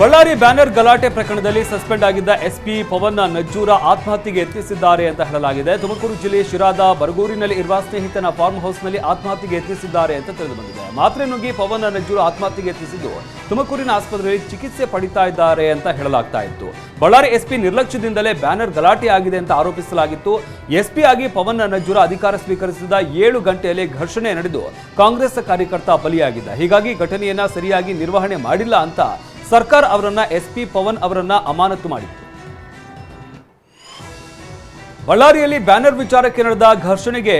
Ballari banner ಗಲಾಟೆ ಪ್ರಕರಣದಲ್ಲಿ suspend ಆಗಿದ್ದ ಎಸ್ಪಿ ಪವನ್ ನಜ್ಜೂರ ಆತ್ಮಹತ್ಯೆಗೆ ಯತ್ನಿಸಿದ್ದಾರೆ ಅಂತ ಹೇಳಲಾಗಿದೆ. ತುಮಕೂರು ಜಿಲ್ಲೆಯ ಶಿರಾದ ಬರಗೂರಿನಲ್ಲಿ ಇರುವ ಸ್ನೇಹಿತನ ಫಾರ್ಮ್ ಹೌಸ್ನಲ್ಲಿ ಆತ್ಮಹತ್ಯೆಗೆ ಯತ್ನಿಸಿದ್ದಾರೆ ಅಂತ ತಿಳಿದುಬಂದಿದೆ. ಮಾತ್ರೆ ನುಗ್ಗಿ ಪವನ್ ನಜ್ಜೂರ ಆತ್ಮಹತ್ಯೆಗೆ ಯತ್ನಿಸಿದ್ದು ತುಮಕೂರಿನ ಆಸ್ಪತ್ರೆಯಲ್ಲಿ ಚಿಕಿತ್ಸೆ ಪಡಿತಾ ಇದ್ದಾರೆ ಅಂತ ಹೇಳಲಾಗ್ತಾ ಇತ್ತು. ಬಳ್ಳಾರಿ ಎಸ್ಪಿ ನಿರ್ಲಕ್ಷ್ಯದಿಂದಲೇ ಬ್ಯಾನರ್ ಗಲಾಟೆ ಆಗಿದೆ ಅಂತ ಆರೋಪಿಸಲಾಗಿತ್ತು. ಎಸ್ಪಿ ಆಗಿ ಪವನ್ ನಜ್ಜೂರ ಅಧಿಕಾರ ಸ್ವೀಕರಿಸಿದ 7 ಗಂಟೆಯಲ್ಲಿ ಘರ್ಷಣೆ ನಡೆದು ಕಾಂಗ್ರೆಸ್ ಕಾರ್ಯಕರ್ತ ಬಲಿಯಾಗಿದ್ದ. ಹೀಗಾಗಿ ಘಟನೆಯನ್ನ ಸರಿಯಾಗಿ ನಿರ್ವಹಣೆ ಮಾಡಿಲ್ಲ ಅಂತ ಸರ್ಕಾರ ಅವರನ್ನ ಎಸ್ಪಿ ಪವನ್ ಅವರನ್ನ ಅಮಾನತು ಮಾಡಿತ್ತು. ಬಳ್ಳಾರಿಯಲ್ಲಿ ಬ್ಯಾನರ್ ವಿಚಾರಕ್ಕೆ ನಡೆದ ಘರ್ಷಣೆಗೆ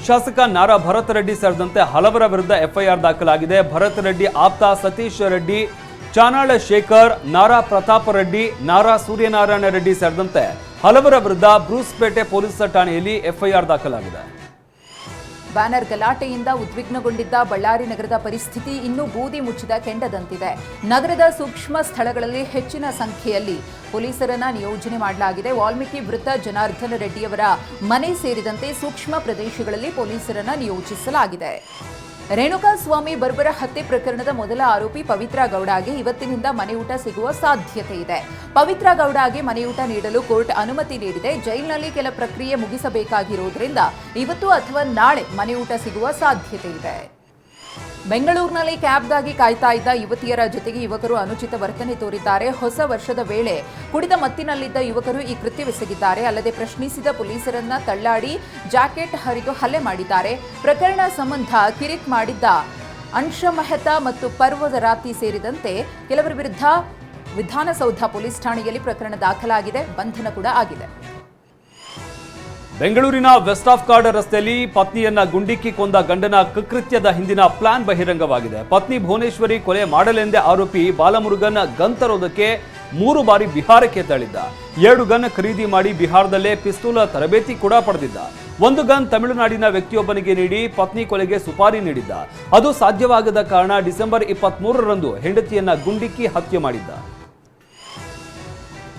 ಶಾಸಕ ನಾರಾ ಭರತ್ ರೆಡ್ಡಿ ಸೇರಿದಂತೆ ಹಲವರ ವಿರುದ್ಧ ಎಫ್ಐಆರ್ ದಾಖಲಾಗಿದೆ. ಭರತ್ ರೆಡ್ಡಿ ಆಪ್ತ ಸತೀಶ್ ರೆಡ್ಡಿ, ಚಾನಾಳ ಶೇಖರ್, ನಾರಾ ಪ್ರತಾಪ್ ರೆಡ್ಡಿ, ನಾರಾ ಸೂರ್ಯನಾರಾಯಣ ರೆಡ್ಡಿ ಸೇರಿದಂತೆ ಹಲವರ ವಿರುದ್ಧ ಬ್ರೂಸ್ಪೇಟೆ ಪೊಲೀಸ್ ಠಾಣೆಯಲ್ಲಿ ಎಫ್ಐಆರ್ ದಾಖಲಾಗಿದೆ. ಬ್ಯಾನರ್ ಗಲಾಟೆಯಿಂದ ಉದ್ವಿಗ್ನಗೊಂಡಿದ್ದ ಬಳ್ಳಾರಿ ನಗರದ ಪರಿಸ್ಥಿತಿ ಇನ್ನೂ ಬೂದಿ ಮುಚ್ಚಿದ ಕೆಂಡದಂತಿದೆ. ನಗರದ ಸೂಕ್ಷ್ಮ ಸ್ಥಳಗಳಲ್ಲಿ ಹೆಚ್ಚಿನ ಸಂಖ್ಯೆಯಲ್ಲಿ ಪೊಲೀಸರನ್ನ ನಿಯೋಜನೆ ಮಾಡಲಾಗಿದೆ. ವಾಲ್ಮೀಕಿ ವೃತ್ತ ಜನಾರ್ದನ ರೆಡ್ಡಿಯವರ ಮನೆ ಸೇರಿದಂತೆ ಸೂಕ್ಷ್ಮ ಪ್ರದೇಶಗಳಲ್ಲಿ ಪೊಲೀಸರನ್ನ ನಿಯೋಜಿಸಲಾಗಿದೆ. ರೇಣುಕಾಸ್ವಾಮಿ ಬರ್ಬರ ಹತ್ಯೆ ಪ್ರಕರಣದ ಮೊದಲ ಆರೋಪಿ ಪವಿತ್ರ ಗೌಡಗೆ ಇವತ್ತಿನಿಂದ ಮನೆಯೂಟ ಸಿಗುವ ಸಾಧ್ಯತೆ ಇದೆ. ಪವಿತ್ರ ಗೌಡಗೆ ಮನೆಯೂಟ ನೀಡಲು ಕೋರ್ಟ್ ಅನುಮತಿ ನೀಡಿದೆ. ಜೈಲಿನಲ್ಲಿ ಕೆಲ ಪ್ರಕ್ರಿಯೆ ಮುಗಿಸಬೇಕಾಗಿರುವುದರಿಂದ ಇವತ್ತು ಅಥವಾ ನಾಳೆ ಮನೆಯೂಟ ಸಿಗುವ ಸಾಧ್ಯತೆ ಇದೆ. ಬೆಂಗಳೂರಿನಲ್ಲಿ ಕ್ಯಾಬ್ಗಾಗಿ ಕಾಯ್ತಾ ಇದ್ದ ಯುವತಿಯರ ಜೊತೆಗೆ ಯುವಕರು ಅನುಚಿತ ವರ್ತನೆ ತೋರಿದ್ದಾರೆ. ಹೊಸ ವರ್ಷದ ವೇಳೆ ಕುಡಿದ ಮತ್ತಿನಲ್ಲಿದ್ದ ಯುವಕರು ಈ ಕೃತ್ಯವೆಸಗಿದ್ದಾರೆ. ಅಲ್ಲದೆ ಪ್ರಶ್ನಿಸಿದ ಪೊಲೀಸರನ್ನ ತಳ್ಳಾಡಿ ಜಾಕೆಟ್ ಹರಿದು ಹಲ್ಲೆ ಮಾಡಿದ್ದಾರೆ. ಪ್ರಕರಣ ಸಂಬಂಧ ಕಿರಿಕ್ ಮಾಡಿದ್ದ ಅಂಶ ಮೆಹ್ತಾ ಮತ್ತು ಪರ್ವದ ರಾತಿ ಸೇರಿದಂತೆ ಕೆಲವರ ವಿರುದ್ಧ ವಿಧಾನಸೌಧ ಪೊಲೀಸ್ ಠಾಣೆಯಲ್ಲಿ ಪ್ರಕರಣ ದಾಖಲಾಗಿದೆ. ಬಂಧನ ಕೂಡ ಆಗಿದೆ. ಬೆಂಗಳೂರಿನ ವೆಸ್ಟ್ ಆಫ್ ಕಾರ್ಡ್ ರಸ್ತೆಯಲ್ಲಿ ಪತ್ನಿಯನ್ನ ಗುಂಡಿಕ್ಕಿ ಕೊಂದ ಗಂಡನ ಕೃತ್ಯದ ಹಿಂದಿನ ಪ್ಲಾನ್ ಬಹಿರಂಗವಾಗಿದೆ. ಪತ್ನಿ ಭುವನೇಶ್ವರಿ ಕೊಲೆ ಮಾಡಲೆಂದೇ ಆರೋಪಿ ಬಾಲಮುರುಗನ್ ಗನ್ ತರೋದಕ್ಕೆ 3 ಬಾರಿ ಬಿಹಾರಕ್ಕೆ ತೆರಳಿದ್ದ. 2 ಗನ್ ಖರೀದಿ ಮಾಡಿ ಬಿಹಾರದಲ್ಲೇ ಪಿಸ್ತೂಲ್ ತರಬೇತಿ ಕೂಡ ಪಡೆದಿದ್ದ. 1 ಗನ್ ತಮಿಳುನಾಡಿನ ವ್ಯಕ್ತಿಯೊಬ್ಬನಿಗೆ ನೀಡಿ ಪತ್ನಿ ಕೊಲೆಗೆ ಸುಪಾರಿ ನೀಡಿದ್ದ. ಅದು ಸಾಧ್ಯವಾಗದ ಕಾರಣ ಡಿಸೆಂಬರ್ 23ರಂದು ಹೆಂಡತಿಯನ್ನ ಗುಂಡಿಕ್ಕಿ ಹತ್ಯೆ ಮಾಡಿದ್ದ.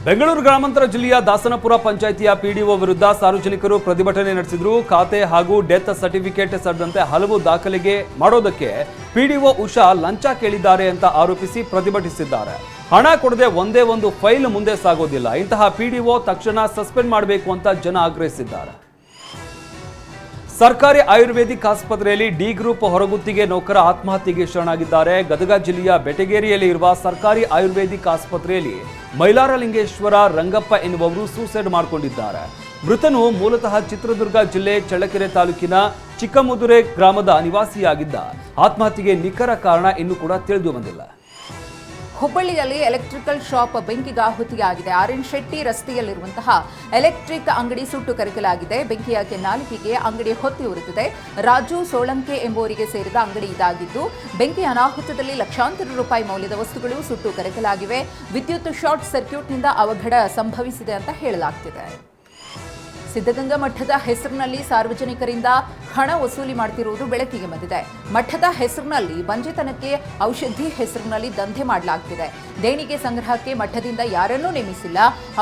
ಬೆಂಗಳೂರು ಗ್ರಾಮಾಂತರ ಜಿಲ್ಲೆಯ ದಾಸನಪುರ ಪಂಚಾಯಿತಿಯ ಪಿಡಿಒ ವಿರುದ್ಧ ಸಾರ್ವಜನಿಕರು ಪ್ರತಿಭಟನೆ ನಡೆಸಿದ್ರು. ಖಾತೆ ಹಾಗೂ ಡೆತ್ ಸರ್ಟಿಫಿಕೇಟ್ ಸೇರಿದಂತೆ ಹಲವು ದಾಖಲೆಗೆ ಮಾಡೋದಕ್ಕೆ ಪಿಡಿಒ ಉಷಾ ಲಂಚ ಕೇಳಿದ್ದಾರೆ ಅಂತ ಆರೋಪಿಸಿ ಪ್ರತಿಭಟಿಸಿದ್ದಾರೆ. ಹಣ ಕೊಡದೆ ಒಂದೇ ಒಂದು ಫೈಲ್ ಮುಂದೆ ಸಾಗೋದಿಲ್ಲ. ಇಂತಹ ಪಿಡಿಒ ತಕ್ಷಣ ಸಸ್ಪೆಂಡ್ ಮಾಡಬೇಕು ಅಂತ ಜನ ಆಗ್ರಹಿಸಿದ್ದಾರೆ. ಸರ್ಕಾರಿ ಆಯುರ್ವೇದಿಕ್ ಆಸ್ಪತ್ರೆಯಲ್ಲಿ ಡಿ ಗ್ರೂಪ್ ಹೊರಗುತ್ತಿಗೆ ನೌಕರ ಆತ್ಮಹತ್ಯೆಗೆ ಶರಣಾಗಿದ್ದಾರೆ. ಗದಗ ಜಿಲ್ಲೆಯ ಬೆಟಗೇರಿಯಲ್ಲಿ ಇರುವ ಸರ್ಕಾರಿ ಆಯುರ್ವೇದಿಕ್ ಆಸ್ಪತ್ರೆಯಲ್ಲಿ ಮೈಲಾರಲಿಂಗೇಶ್ವರ ರಂಗಪ್ಪ ಎನ್ನುವವರು ಸೂಸೈಡ್ ಮಾಡಿಕೊಂಡಿದ್ದಾರೆ. ಮೃತನು ಮೂಲತಃ ಚಿತ್ರದುರ್ಗ ಜಿಲ್ಲೆ ಚಳ್ಳಕೆರೆ ತಾಲೂಕಿನ ಚಿಕ್ಕಮುದುರೆ ಗ್ರಾಮದ ನಿವಾಸಿಯಾಗಿದ್ದ. ಆತ್ಮಹತ್ಯೆಗೆ ನಿಖರ ಕಾರಣ ಇನ್ನೂ ಕೂಡ ತಿಳಿದು ಬಂದಿಲ್ಲ. ಹುಬ್ಬಳ್ಳಿಯಲ್ಲಿ ಎಲೆಕ್ಟ್ರಿಕಲ್ ಶಾಪ್ ಬೆಂಕಿಗಾಹುತಿಯಾಗಿದೆ. ಆರ್ಎನ್ ಶೆಟ್ಟಿ ರಸ್ತೆಯಲ್ಲಿರುವಂತಹ ಎಲೆಕ್ಟ್ರಿಕ್ ಅಂಗಡಿ ಸುಟ್ಟು ಕರಕಲಾಗಿದೆ. ಬೆಂಕಿಯ ಕೆನ್ನಾಲಿಕೆಗೆ ಅಂಗಡಿ ಹೊತ್ತಿ ಉರಿದಿದೆ. ರಾಜು ಸೋಳಂಕೆ ಎಂಬುವರಿಗೆ ಸೇರಿದ ಅಂಗಡಿ ಇದಾಗಿದ್ದು, ಬೆಂಕಿ ಅನಾಹುತದಲ್ಲಿ ಲಕ್ಷಾಂತರ ರೂಪಾಯಿ ಮೌಲ್ಯದ ವಸ್ತುಗಳು ಸುಟ್ಟು ಕರಕಲಾಗಿವೆ. ವಿದ್ಯುತ್ ಶಾರ್ಟ್ ಸರ್ಕ್ಯೂಟ್ನಿಂದ ಅವಘಡ ಸಂಭವಿಸಿದೆ ಅಂತ ಹೇಳಲಾಗ್ತಿದೆ. ಸಿದ್ಧಗಂಗಾ ಮಠದ ಹೆಸರಿನಲ್ಲಿ ಸಾರ್ವಜನಿಕರಿಂದ ಹಣ ವಸೂಲಿ ಮಾಡ್ತಿರುವುದು ಬೆಳಕಿಗೆ ಬಂದಿದೆ. ಮಠದ ಹೆಸರಿನಲ್ಲಿ ಬಂಜೆತನಕ್ಕೆ ಔಷಧಿ ಹೆಸರಿನಲ್ಲಿ ದಂಧೆ ಮಾಡಲಾಗ್ತಿದೆ. ದೇಣಿಗೆ ಸಂಗ್ರಹಕ್ಕೆ ಮಠದಿಂದ ಯಾರನ್ನೂ ನೇಮಿಸಿಲ್ಲ,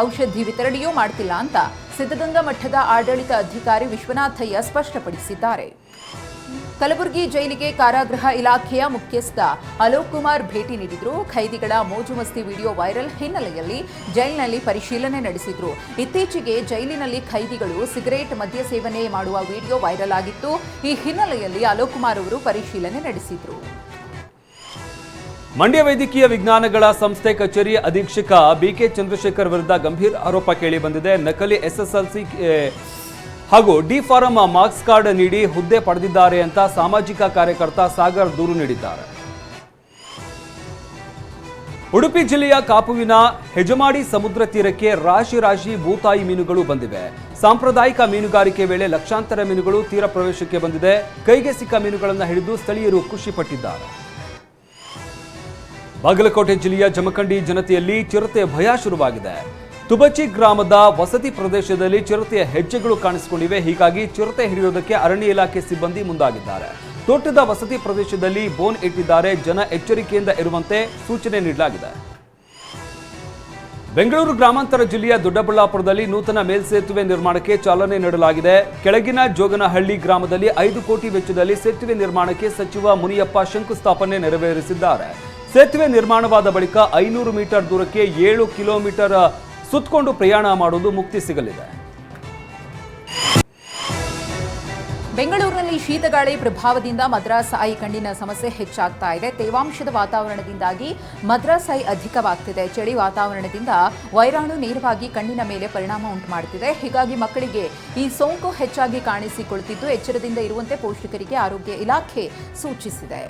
ಔಷಧಿ ವಿತರಣೆಯೂ ಮಾಡ್ತಿಲ್ಲ ಅಂತ ಸಿದ್ಧಗಂಗಾ ಮಠದ ಆಡಳಿತ ಅಧಿಕಾರಿ ವಿಶ್ವನಾಥಯ್ಯ ಸ್ಪಷ್ಟಪಡಿಸಿದ್ದಾರೆ. ಕಲಬುರಗಿ ಜೈಲಿಗೆ ಕಾರಾಗೃಹ ಇಲಾಖೆಯ ಮುಖ್ಯಸ್ಥ ಅಲೋಕ್ ಕುಮಾರ್ ಭೇಟಿ ನೀಡಿದ್ರು. ಖೈದಿಗಳ ಮೋಜು ಮಸ್ತಿ ವಿಡಿಯೋ ವೈರಲ್ ಹಿನ್ನೆಲೆಯಲ್ಲಿ ಜೈಲಿನಲ್ಲಿ ಪರಿಶೀಲನೆ ನಡೆಸಿದ್ರು. ಇತ್ತೀಚೆಗೆ ಜೈಲಿನಲ್ಲಿ ಖೈದಿಗಳು ಸಿಗರೇಟ್ ಮದ್ಯ ಸೇವನೆ ಮಾಡುವ ವಿಡಿಯೋ ವೈರಲ್ ಆಗಿತ್ತು. ಈ ಹಿನ್ನೆಲೆಯಲ್ಲಿ ಅಲೋಕ್ ಕುಮಾರ್ ಅವರು ಪರಿಶೀಲನೆ ನಡೆಸಿದ್ರು. ಮಂಡ್ಯ ವೈದ್ಯಕೀಯ ವಿಜ್ಞಾನಗಳ ಸಂಸ್ಥೆ ಕಚೇರಿ ಅಧೀಕ್ಷಕ ಬಿಕೆ ಚಂದ್ರಶೇಖರ್ ವಿರುದ್ಧ ಗಂಭೀರ ಆರೋಪ ಕೇಳಿ ಬಂದಿದೆ. ನಕಲಿ ಎಸ್ಎಸ್ಎಲ್ಸಿ ಹಾಗೂ ಡಿ ಫಾರಂ ಮಾರ್ಕ್ಸ್ ಕಾರ್ಡ್ ನೀಡಿ ಹುದ್ದೆ ಪಡೆದಿದ್ದಾರೆ ಅಂತ ಸಾಮಾಜಿಕ ಕಾರ್ಯಕರ್ತ ಸಾಗರ್ ದೂರು ನೀಡಿದ್ದಾರೆ. ಉಡುಪಿ ಜಿಲ್ಲೆಯ ಕಾಪುವಿನ ಹೆಜಮಾಡಿ ಸಮುದ್ರ ತೀರಕ್ಕೆ ರಾಶಿ ಭೂತಾಯಿ ಮೀನುಗಳು ಬಂದಿವೆ. ಸಾಂಪ್ರದಾಯಿಕ ಮೀನುಗಾರಿಕೆ ವೇಳೆ ಲಕ್ಷಾಂತರ ಮೀನುಗಳು ತೀರ ಪ್ರವೇಶಕ್ಕೆ ಬಂದಿದೆ. ಕೈಗೆ ಸಿಕ್ಕ ಮೀನುಗಳನ್ನು ಹಿಡಿದು ಸ್ಥಳೀಯರು ಖುಷಿ ಪಟ್ಟಿದ್ದಾರೆ. ಬಾಗಲಕೋಟೆ ಜಿಲ್ಲೆಯ ಜಮಖಂಡಿ ಜನತೆಯಲ್ಲಿ ಚಿರತೆ ಭಯ ಶುರುವಾಗಿದೆ. ತುಬಚಿ ಗ್ರಾಮದ ವಸತಿ ಪ್ರದೇಶದಲ್ಲಿ ಚಿರತೆಯ ಹೆಜ್ಜೆಗಳು ಕಾಣಿಸಿಕೊಂಡಿವೆ. ಹೀಗಾಗಿ ಚಿರತೆ ಹಿಡಿಯೋದಕ್ಕೆ ಅರಣ್ಯ ಇಲಾಖೆ ಸಿಬ್ಬಂದಿ ಮುಂದಾಗಿದ್ದಾರೆ. ತೋಟದ ವಸತಿ ಪ್ರದೇಶದಲ್ಲಿ ಬೋನ್ ಇಟ್ಟಿದ್ದಾರೆ. ಜನ ಎಚ್ಚರಿಕೆಯಿಂದ ಇರುವಂತೆ ಸೂಚನೆ ನೀಡಲಾಗಿದೆ. ಬೆಂಗಳೂರು ಗ್ರಾಮಾಂತರ ಜಿಲ್ಲೆಯ ದೊಡ್ಡಬಳ್ಳಾಪುರದಲ್ಲಿ ನೂತನ ಮೇಲ್ಸೇತುವೆ ನಿರ್ಮಾಣಕ್ಕೆ ಚಾಲನೆ ನೀಡಲಾಗಿದೆ. ಕೆಳಗಿನ ಜೋಗನಹಳ್ಳಿ ಗ್ರಾಮದಲ್ಲಿ 5 ಕೋಟಿ ವೆಚ್ಚದಲ್ಲಿ ಸೇತುವೆ ನಿರ್ಮಾಣಕ್ಕೆ ಸಚಿವ ಮುನಿಯಪ್ಪ ಶಂಕುಸ್ಥಾಪನೆ ನೆರವೇರಿಸಿದ್ದಾರೆ. ಸೇತುವೆ ನಿರ್ಮಾಣವಾದ ಬಳಿಕ 500 ಮೀಟರ್ ದೂರಕ್ಕೆ 7 ಕಿಲೋಮೀಟರ್ ಸುತ್ತಕೊಂಡು ಪ್ರಯಾಣ ಮಾಡುವುದು ಮುಕ್ತಿ ಸಿಗಲಿದೆ. ಬೆಂಗಳೂರಿನಲ್ಲಿ ಶೀತಗಾಳಿ ಪ್ರಭಾವದಿಂದ ಮದ್ರಾಸ್ ಐ ಕಣ್ಣಿನ ಸಮಸ್ಯೆ ಹೆಚ್ಚಾಗ್ತಾ ಇದೆ. ತೇವಾಂಶದ ವಾತಾವರಣದಿಂದಾಗಿ ಮದ್ರಾಸ್ ಐ ಅಧಿಕವಾಗ್ತಿದೆ. ಚಳಿ ವಾತಾವರಣದಿಂದ ವೈರಾಣು ನೇರವಾಗಿ ಕಣ್ಣಿನ ಮೇಲೆ ಪರಿಣಾಮ ಉಂಟು ಮಾಡುತ್ತಿದೆ. ಹೀಗಾಗಿ ಮಕ್ಕಳಿಗೆ ಈ ಸೋಂಕು ಹೆಚ್ಚಾಗಿ ಕಾಣಿಸಿಕೊಳ್ತಿದ್ದು ಎಚ್ಚರದಿಂದ ಇರುವಂತೆ ಪೋಷಕರಿಗೆ ಆರೋಗ್ಯ ಇಲಾಖೆ ಸೂಚಿಸಿದೆ.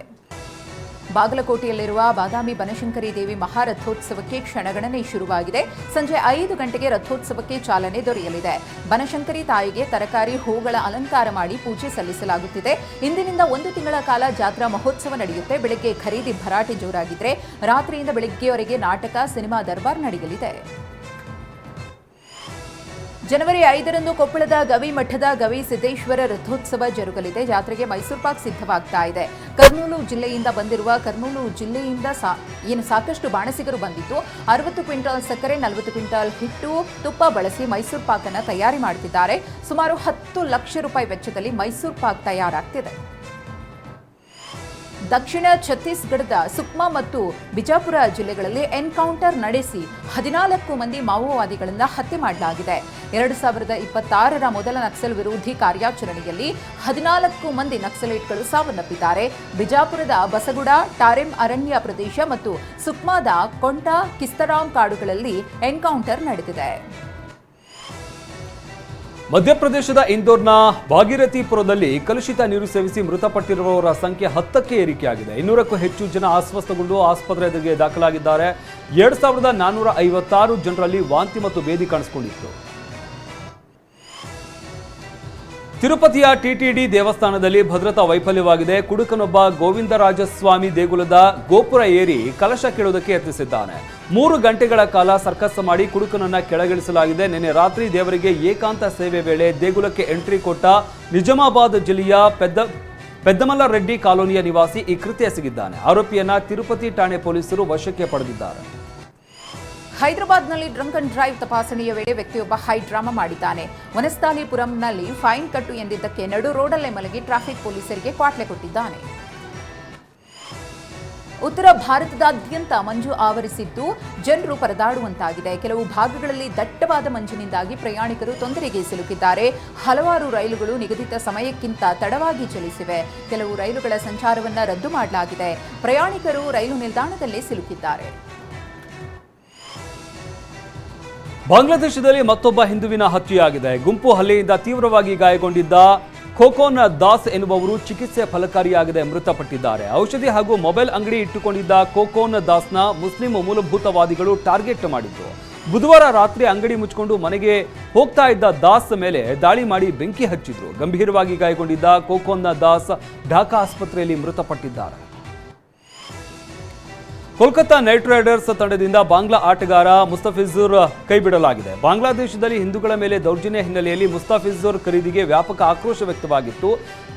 ಬಾಗಲಕೋಟೆಯಲ್ಲಿರುವ ಬಾದಾಮಿ ಬನಶಂಕರಿ ದೇವಿ ಮಹಾರಥೋತ್ಸವಕ್ಕೆ ಕ್ಷಣಗಣನೆ ಶುರುವಾಗಿದೆ. ಸಂಜೆ 5 ಗಂಟೆಗೆ ರಥೋತ್ಸವಕ್ಕೆ ಚಾಲನೆ ದೊರೆಯಲಿದೆ. ಬನಶಂಕರಿ ತಾಯಿಗೆ ತರಕಾರಿ ಹೂಗಳ ಅಲಂಕಾರ ಮಾಡಿ ಪೂಜೆ ಸಲ್ಲಿಸಲಾಗುತ್ತಿದೆ. ಇಂದಿನಿಂದ 1 ತಿಂಗಳ ಕಾಲ ಜಾತ್ರಾ ಮಹೋತ್ಸವ ನಡೆಯುತ್ತೆ. ಬೆಳಗ್ಗೆ ಖರೀದಿ ಭರಾಟೆ ಜೋರಾಗಿದ್ರೆ ರಾತ್ರಿಯಿಂದ ಬೆಳಗ್ಗೆವರೆಗೆ ನಾಟಕ, ಸಿನಿಮಾ ದರ್ಬಾರ್ ನಡೆಯಲಿದೆ. ಜನವರಿ 5ರಂದು ಕೊಪ್ಪಳದ ಗವಿ ಮಠದ ಗವಿ ಸಿದ್ದೇಶ್ವರ ರಥೋತ್ಸವ ಜರುಗಲಿದೆ. ಜಾತ್ರೆಗೆ ಮೈಸೂರು ಪಾಕ್ ಸಿದ್ಧವಾಗ್ತಾ ಇದೆ. ಕರ್ನೂಲು ಜಿಲ್ಲೆಯಿಂದ ಸಾಕಷ್ಟು ಬಾಣಸಿಗರು ಬಂದಿದ್ದು 60 ಕ್ವಿಂಟಾಲ್ ಸಕ್ಕರೆ, 40 ಕ್ವಿಂಟಾಲ್ ಹಿಟ್ಟು, ತುಪ್ಪ ಬಳಸಿ ಮೈಸೂರು ಪಾಕ್ ಅನ್ನು ತಯಾರಿ ಮಾಡುತ್ತಿದ್ದಾರೆ. ಸುಮಾರು 10 ಲಕ್ಷ ರೂಪಾಯಿ ವೆಚ್ಚದಲ್ಲಿ ಮೈಸೂರು ಪಾಕ್ ತಯಾರಾಗ್ತಿದೆ. ದಕ್ಷಿಣ ಛತ್ತೀಸ್ಗಢದ ಸುಕ್ಮಾ ಮತ್ತು ಬಿಜಾಪುರ ಜಿಲ್ಲೆಗಳಲ್ಲಿ ಎನ್ಕೌಂಟರ್ ನಡೆಸಿ 14 ಮಂದಿ ಮಾವೋವಾದಿಗಳಿಂದ ಹತ್ಯೆ ಮಾಡಲಾಗಿದೆ. 2026ರ ಮೊದಲ ನಕ್ಸಲ್ ವಿರೋಧಿ ಕಾರ್ಯಾಚರಣೆಯಲ್ಲಿ 14 ಮಂದಿ ನಕ್ಸಲೈಟ್ಗಳು ಸಾವನ್ನಪ್ಪಿದ್ದಾರೆ. ಬಿಜಾಪುರದ ಬಸಗುಡ, ಟಾರೆಮ್ ಅರಣ್ಯ ಪ್ರದೇಶ ಮತ್ತು ಸುಕ್ಮಾದ ಕೊಂಟಾ ಕಿಸ್ತರಾಮ್ ಕಾಡುಗಳಲ್ಲಿ ಎನ್ಕೌಂಟರ್ ನಡೆದಿದೆ. ಮಧ್ಯಪ್ರದೇಶದ ಇಂದೋರ್ನ ಭಾಗೀರಥಿಪುರದಲ್ಲಿ ಕಲುಷಿತ ನೀರು ಸೇವಿಸಿ ಮೃತಪಟ್ಟಿರುವವರ ಸಂಖ್ಯೆ 10ಕ್ಕೆ ಏರಿಕೆಯಾಗಿದೆ. 200ಕ್ಕೂ ಹೆಚ್ಚು ಜನ ಅಸ್ವಸ್ಥಗೊಂಡು ಆಸ್ಪತ್ರೆಗೆ ದಾಖಲಾಗಿದ್ದಾರೆ. 2456 ಜನರಲ್ಲಿ ವಾಂತಿ ಮತ್ತು ಭೇದಿ ಕಾಣಿಸಿಕೊಂಡಿತ್ತು. ತಿರುಪತಿಯ ಟಿಟಿಡಿ ದೇವಸ್ಥಾನದಲ್ಲಿ ಭದ್ರತಾ ವೈಫಲ್ಯವಾಗಿದೆ. ಕುಡುಕನೊಬ್ಬ ಗೋವಿಂದರಾಜಸ್ವಾಮಿ ದೇಗುಲದ ಗೋಪುರ ಏರಿ ಕಲಶ ಕೆಳುವುದಕ್ಕೆ ಯತ್ನಿಸಿದ್ದಾನೆ. 3 ಗಂಟೆಗಳ ಕಾಲ ಸರ್ಕಸ್ ಮಾಡಿ ಕುಡುಕನನ್ನ ಕೆಳಗಿಳಿಸಲಾಗಿದೆ. ನಿನ್ನೆ ರಾತ್ರಿ ದೇವರಿಗೆ ಏಕಾಂತ ಸೇವೆ ವೇಳೆ ದೇಗುಲಕ್ಕೆ ಎಂಟ್ರಿ ಕೊಟ್ಟ ನಿಜಾಮಾಬಾದ್ ಜಿಲ್ಲೆಯ ಪೆದ್ದಮಲ್ಲ ರೆಡ್ಡಿ ಕಾಲೋನಿಯ ನಿವಾಸಿ ಈ ಕೃತ್ಯ ಎಸಗಿದ್ದಾನೆ. ಆರೋಪಿಯನ್ನ ತಿರುಪತಿ ಠಾಣೆ ಪೊಲೀಸರು ವಶಕ್ಕೆ ಪಡೆದಿದ್ದಾರೆ. ಹೈದರಾಬಾದ್ನಲ್ಲಿ ಡ್ರಂಕ್ ಅಂಡ್ ಡ್ರೈವ್ ತಪಾಸಣೆಯ ವೇಳೆ ವ್ಯಕ್ತಿಯೊಬ್ಬ ಹೈ ಡ್ರಾಮಾ ಮಾಡಿದ್ದಾನೆ. ವನಸ್ಥಾಲಿಪುರಂನಲ್ಲಿ ಫೈನ್ ಕಟ್ಟು ಎಂದಿದ್ದಕ್ಕೆ ನಡು ರೋಡಲ್ಲೇ ಮಲಗಿ ಟ್ರಾಫಿಕ್ ಪೊಲೀಸರಿಗೆ ಕ್ವಾಟ್ಲೆ ಕೊಟ್ಟಿದ್ದಾನೆ. ಉತ್ತರ ಭಾರತದಾದ್ಯಂತ ಮಂಜು ಆವರಿಸಿದ್ದು ಜನರು ಪರದಾಡುವಂತಾಗಿದೆ. ಕೆಲವು ಭಾಗಗಳಲ್ಲಿ ದಟ್ಟವಾದ ಮಂಜಿನಿಂದಾಗಿ ಪ್ರಯಾಣಿಕರು ತೊಂದರೆಗೆ ಸಿಲುಕಿದ್ದಾರೆ. ಹಲವಾರು ರೈಲುಗಳು ನಿಗದಿತ ಸಮಯಕ್ಕಿಂತ ತಡವಾಗಿ ಚಲಿಸಿವೆ. ಕೆಲವು ರೈಲುಗಳ ಸಂಚಾರವನ್ನು ರದ್ದು ಮಾಡಲಾಗಿದೆ. ಪ್ರಯಾಣಿಕರು ರೈಲು ನಿಲ್ದಾಣದಲ್ಲೇ ಸಿಲುಕಿದ್ದಾರೆ. ಬಾಂಗ್ಲಾದೇಶದಲ್ಲಿ ಮತ್ತೊಬ್ಬ ಹಿಂದುವಿನ ಹತ್ಯೆಯಾಗಿದೆ. ಗುಂಪು ಹಲ್ಲೆಯಿಂದ ತೀವ್ರವಾಗಿ ಗಾಯಗೊಂಡಿದ್ದ ಖೋಖೋನ್ ದಾಸ್ ಎನ್ನುವವರು ಚಿಕಿತ್ಸೆ ಫಲಕಾರಿಯಾಗದೆ ಮೃತಪಟ್ಟಿದ್ದಾರೆ. ಔಷಧಿ ಹಾಗೂ ಮೊಬೈಲ್ ಅಂಗಡಿ ಇಟ್ಟುಕೊಂಡಿದ್ದ ಖೋಖೋನ್ ದಾಸ್ನ ಮುಸ್ಲಿಂ ಮೂಲಭೂತವಾದಿಗಳು ಟಾರ್ಗೆಟ್ ಮಾಡಿದ್ರು. ಬುಧವಾರ ರಾತ್ರಿ ಅಂಗಡಿ ಮುಚ್ಚಿಕೊಂಡು ಮನೆಗೆ ಹೋಗ್ತಾ ಇದ್ದ ದಾಸ್ ಮೇಲೆ ದಾಳಿ ಮಾಡಿ ಬೆಂಕಿ ಹಚ್ಚಿದ್ರು. ಗಂಭೀರವಾಗಿ ಗಾಯಗೊಂಡಿದ್ದ ಖೋಖೋನ್ ದಾಸ್ ಢಾಕಾ ಆಸ್ಪತ್ರೆಯಲ್ಲಿ ಮೃತಪಟ್ಟಿದ್ದಾರೆ. ಕೋಲ್ಕತ್ತಾ ನೈಟ್ ರೈಡರ್ಸ್ ತಂಡದಿಂದ ಬಾಂಗ್ಲಾ ಆಟಗಾರ ಮುಸ್ತಫಿಜುರ್ ಕೈಬಿಡಲಾಗಿದೆ. ಬಾಂಗ್ಲಾದೇಶದಲ್ಲಿ ಹಿಂದೂಗಳ ಮೇಲೆ ದೌರ್ಜನ್ಯ ಹಿನ್ನೆಲೆಯಲ್ಲಿ ಮುಸ್ತಫಿಜುರ್ ಖರೀದಿಗೆ ವ್ಯಾಪಕ ಆಕ್ರೋಶ ವ್ಯಕ್ತವಾಗಿತ್ತು.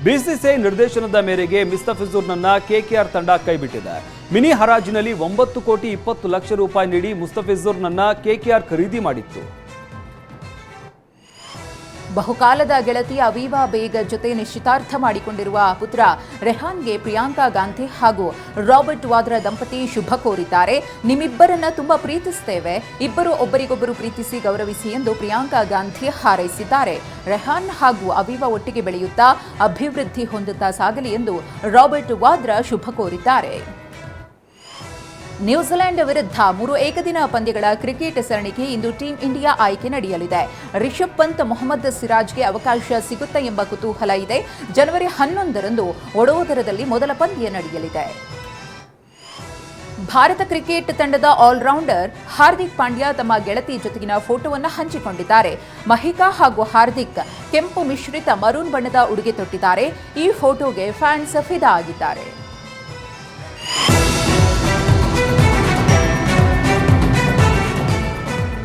ಬಿಸಿಸಿಐ ನಿರ್ದೇಶನದ ಮೇರೆಗೆ ಮುಸ್ತಫಿಜುರ್ನನ್ನ ಕೆಕೆಆರ್ ತಂಡ ಕೈಬಿಟ್ಟಿದೆ. ಮಿನಿ ಹರಾಜಿನಲ್ಲಿ 9 ಕೋಟಿ 20 ಲಕ್ಷ ರೂಪಾಯಿ ನೀಡಿ ಮುಸ್ತಫಿಜುರ್ನನ್ನ ಕೆಕೆಆರ್ ಖರೀದಿ ಮಾಡಿತ್ತು. ಬಹುಕಾಲದ ಗೆಳತಿ ಅವೀವಾ ಬೇಗ್ ಜೊತೆ ನಿಶ್ಚಿತಾರ್ಥ ಮಾಡಿಕೊಂಡಿರುವ ಪುತ್ರ ರೆಹಾನ್ಗೆ ಪ್ರಿಯಾಂಕಾ ಗಾಂಧಿ ಹಾಗೂ ರಾಬರ್ಟ್ ವಾದ್ರಾ ದಂಪತಿ ಶುಭ ಕೋರಿದ್ದಾರೆ. ನಿಮ್ಮಿಬ್ಬರನ್ನ ತುಂಬಾ ಪ್ರೀತಿಸುತ್ತೇವೆ. ಇಬ್ಬರು ಒಬ್ಬರಿಗೊಬ್ಬರು ಪ್ರೀತಿಸಿ ಗೌರವಿಸಿ ಎಂದು ಪ್ರಿಯಾಂಕಾ ಗಾಂಧಿ ಹಾರೈಸಿದ್ದಾರೆ. ರೆಹಾನ್ ಹಾಗೂ ಅವೀವಾ ಒಟ್ಟಿಗೆ ಬೆಳೆಯುತ್ತಾ ಅಭಿವೃದ್ಧಿ ಹೊಂದುತ್ತಾ ಸಾಗಲಿ ಎಂದು ರಾಬರ್ಟ್ ವಾದ್ರಾ ಶುಭ ಕೋರಿದ್ದಾರೆ. ನ್ಯೂಜಿಲೆಂಡ್ ವಿರುದ್ಧ 3 ಏಕದಿನ ಪಂದ್ಯಗಳ ಕ್ರಿಕೆಟ್ ಸರಣಿಗೆ ಇಂದು ಟೀಂ ಇಂಡಿಯಾ ಆಯ್ಕೆ ನಡೆಯಲಿದೆ. ರಿಷಬ್ ಪಂತ್, ಮೊಹಮ್ಮದ್ ಸಿರಾಜ್ಗೆ ಅವಕಾಶ ಸಿಗುತ್ತಾ ಎಂಬ ಕುತೂಹಲ ಇದೆ. ಜನವರಿ 11ರಂದು ವಡೋದರದಲ್ಲಿ ಮೊದಲ ಪಂದ್ಯ ನಡೆಯಲಿದೆ. ಭಾರತ ಕ್ರಿಕೆಟ್ ತಂಡದ ಆಲ್ರೌಂಡರ್ ಹಾರ್ದಿಕ್ ಪಾಂಡ್ಯ ತಮ್ಮ ಗೆಳತಿ ಜೊತೆಗಿನ ಫೋಟೋವನ್ನು ಹಂಚಿಕೊಂಡಿದ್ದಾರೆ. ಮಹಿಕಾ ಹಾಗೂ ಹಾರ್ದಿಕ್ ಕೆಂಪು ಮಿಶ್ರಿತ ಮರೂನ್ ಬಣ್ಣದ ಉಡುಗೆ ತೊಟ್ಟಿದ್ದಾರೆ. ಈ ಫೋಟೋಗೆ ಫ್ಯಾನ್ಸ್ ಫಿದಾ ಆಗಿದ್ದಾರೆ.